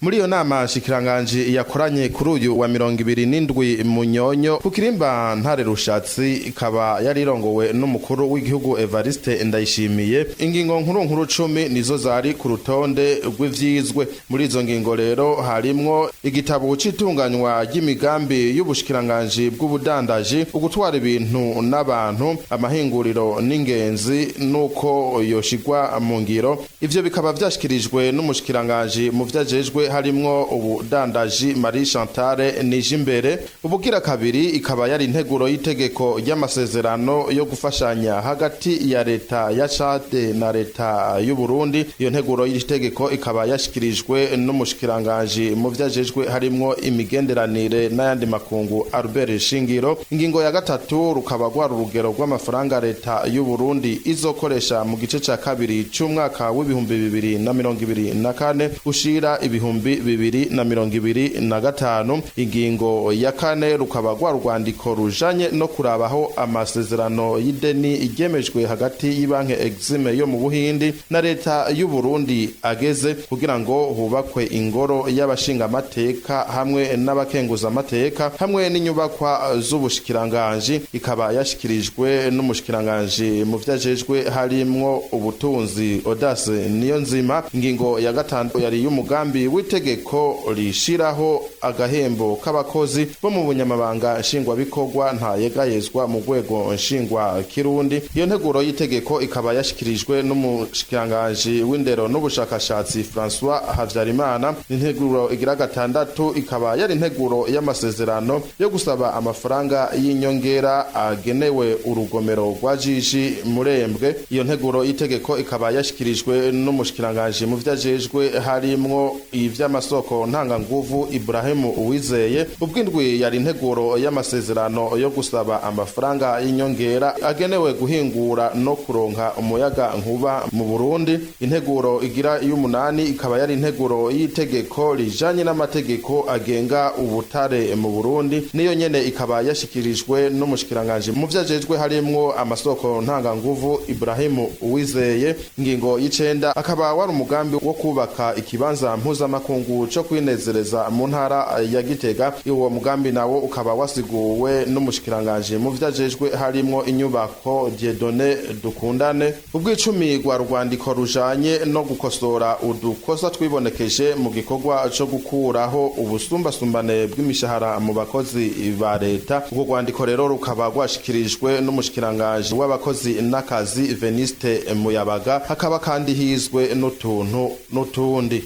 Muri iyo nama shikiranganji yakoranye kuri uyu wa 27 Munyonyo ku kirimba Ntare Rushatsi ikaba yarirongowe n'umukuru w'igihugu Evariste Ndayishimiye. Ingingo nkuru 10 nizo zari ku rutonde rw'ivyizwe. Muri izo ngingo rero harimwo igitabo c'itunganywa ry'imigambi y'ubushikiranganji bw'ubudandaji, ugutwara ibintu n'abantu, amahinguriro n'ingenzi nuko yoshigwa mu ngiro. Ivyo bikaba vyashikirijwe n'umushikiranganji mu vyajejwe harimwo ubudandaji Marie Chantal Nijimbere. Ubugira kabiri ikaba yari integuro y'itegeko ry'amasezerano yo gufashanya hagati ya leta ya Chade na leta y'u Burundi. Iyo nteguro y'itegeko ikaba yashikirijwe n'umushikiranganji mu vyajejwe harimwo imigenderanire n'ayandi makungu Albert Shingiro. Ingingo ya gatatu rukaba rwari urugero rw'amafaranga leta y'u Burundi izokoresha mu gice ca kabiri c'umwaka w'ibihumbi 2024 ushira ibihumbi 2025. Ingingo ya kane rukaba rwandiko rujanye no kurabaho amasezerano y'ideni igemejwe hagati y'ibanke Exime yo mu Buhindi na leta y'u Burundi ageze kugira ngo hubakwe ingoro y'abashinga amateka hamwe n'abakenguza amateka hamwe n'inyubakwa z'ubushikiranganji. Ikaba yashikirijwe n'umushikiranganji mu vyajejwe harimwo ubutunzi Audace Niyonzima. Ingingo ya gatanu yari y'umugambi w'itegeko rishiraho agahembo k'abakozi bo mu bunyamabanga nshingwabikorwa ntayegayezwa mu rwego nshingwa kirundi. Iyo nteguro y'itegeko ikaba yashikirijwe n'umushikiranganji w'indero n'ubushakashatsi François Havyarimana. Integuro igira gatandatu ikaba yari integuro y'amasezerano yo gusaba amafaranga y'inyongera agenewe urugomero rwa Jiji Murembwe. Iyo nteguro y'itegeko ikaba yashikirijwe n'umushikiranganji mu vyajejwe harimwo ivy'amasoko ntanganguvu Ibrahim Uwizeye. Ubwindwi yari integuro y'amasezerano yo gusaba amafaranga y'inyongera agenewe guhingura no kuronka umuyaga nkuba mu Burundi. Integuro igira y'umunani ikaba yari integuro y'itegeko rijanye n'amategeko agenga ubutare mu Burundi. Niyo nyene ikaba yashikirijwe n'umushikiranganji mu vyajejwe harimwo amasoko ntanganguvu Ibrahim Uwizeye. Ingingo y'icenda akaba wari umugambi wo kubaka ikibanza mpuzamakungu co kwinezereza mu ntara ya Gitega. Uwo mugambi nawo ukaba wasiguwe n'umushikiranganji mu vyajejwe harimwo inyubako Dieudonné Dukundane. Ubwicumi rwa rwandiko rujanye no gukosora udukosa twibonekeje mu gikorwa co gukuraho ubusumbasumbane bw'imishahara mu bakozi ba leta. Ubwo rwandiko rero rukaba rwashikirijwe n'umushikiranganji w'abakozi n'akazi Veniste Muyabaga. Hakaba kandi hizwe n'utuntu n'utundi.